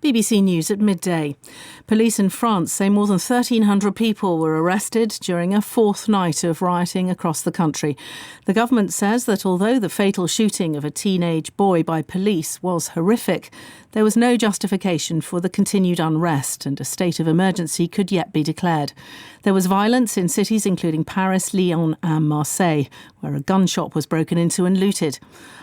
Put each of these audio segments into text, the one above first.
BBC News at midday. Police in France say more than 1,300 people were arrested during a fourth night of rioting across the country. The government says that although the fatal shooting of a teenage boy by police was horrific, there was no justification for the continued unrest and a state of emergency could yet be declared. There was violence in cities including Paris, Lyon and Marseille, where a gun shop was broken into and looted.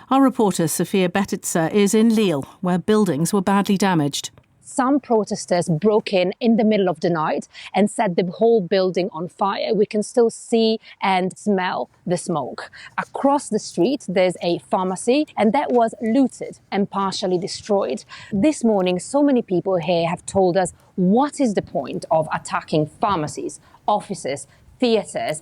Our reporter Sophia Betitzer is in Lille, where buildings were badly damaged. Some protesters broke in the middle of the night and set the whole building on fire. We can still see and smell the smoke. Across the street, there's a pharmacy, and that was looted and partially destroyed. This morning, so many people here have told us what is the point of attacking pharmacies, offices, theatres.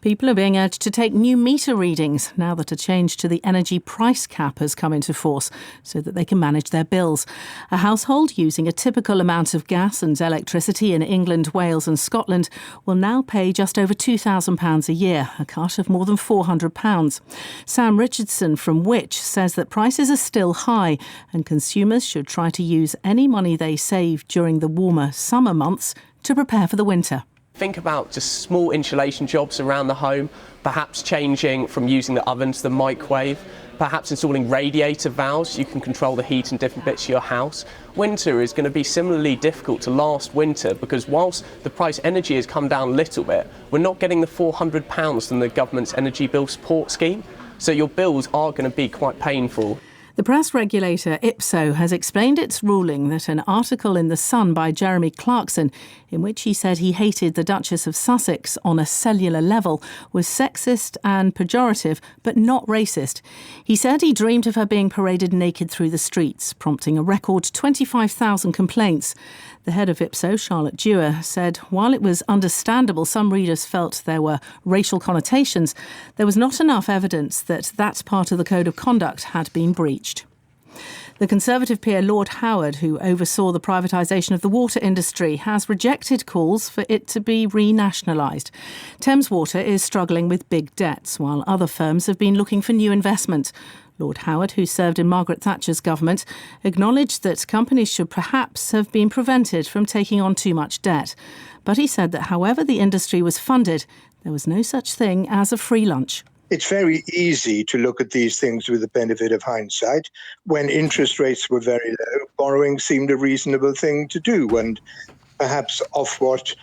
People are being urged to take new meter readings now that a change to the energy price cap has come into force so that they can manage their bills. A household using a typical amount of gas and electricity in England, Wales and Scotland will now pay just over £2,000 a year, a cut of more than £400. Sam Richardson from Which says that prices are still high and consumers should try to use any money they save during the warmer summer months to prepare for the winter. Think about just small insulation jobs around the home, perhaps changing from using the oven to the microwave, perhaps installing radiator valves. You can control the heat in different bits of your house. Winter is going to be similarly difficult to last winter because whilst the price energy has come down a little bit, we're not getting the £400 from the government's energy bill support scheme. So your bills are going to be quite painful. The press regulator IPSO has explained its ruling that an article in The Sun by Jeremy Clarkson, in which he said he hated the Duchess of Sussex on a cellular level, was sexist and pejorative, but not racist. He said he dreamed of her being paraded naked through the streets, prompting a record 25,000 complaints. The head of IPSO, Charlotte Dewar, said while it was understandable some readers felt there were racial connotations, there was not enough evidence that that part of the code of conduct had been breached. The Conservative peer Lord Howard, who oversaw the privatisation of the water industry, has rejected calls for it to be renationalised. Thames Water is struggling with big debts, while other firms have been looking for new investment. Lord Howard, who served in Margaret Thatcher's government, acknowledged that companies should perhaps have been prevented from taking on too much debt. But he said that however the industry was funded, there was no such thing as a free lunch. It's very easy to look at these things with the benefit of hindsight. When interest rates were very low, borrowing seemed a reasonable thing to do, and perhaps Ofwat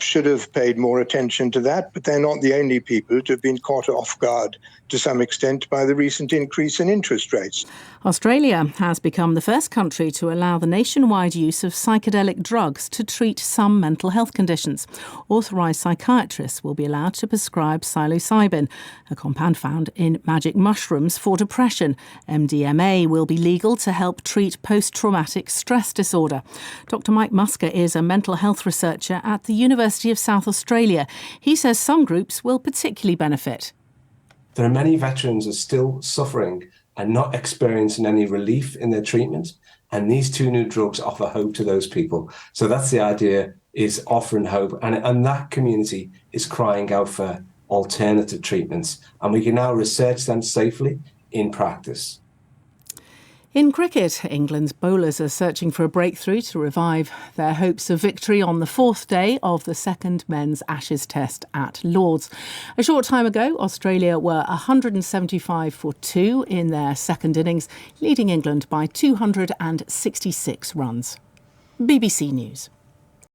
should have paid more attention to that, but they're not the only people to have been caught off guard to some extent by the recent increase in interest rates. Australia has become the first country to allow the nationwide use of psychedelic drugs to treat some mental health conditions. Authorised psychiatrists will be allowed to prescribe psilocybin, a compound found in magic mushrooms for depression. MDMA will be legal to help treat post-traumatic stress disorder. Dr. Mike Musker is a mental health researcher at the University of South Australia. He says some groups will particularly benefit. There are many veterans who are still suffering and not experiencing any relief in their treatment. And these two new drugs offer hope to those people. So that's the idea, is offering hope. And that community is crying out for alternative treatments. And we can now research them safely in practice. In cricket, England's bowlers are searching for a breakthrough to revive their hopes of victory on the fourth day of the second men's Ashes Test at Lord's. A short time ago, Australia were 175 for 2 in their second innings, leading England by 266 runs. BBC News.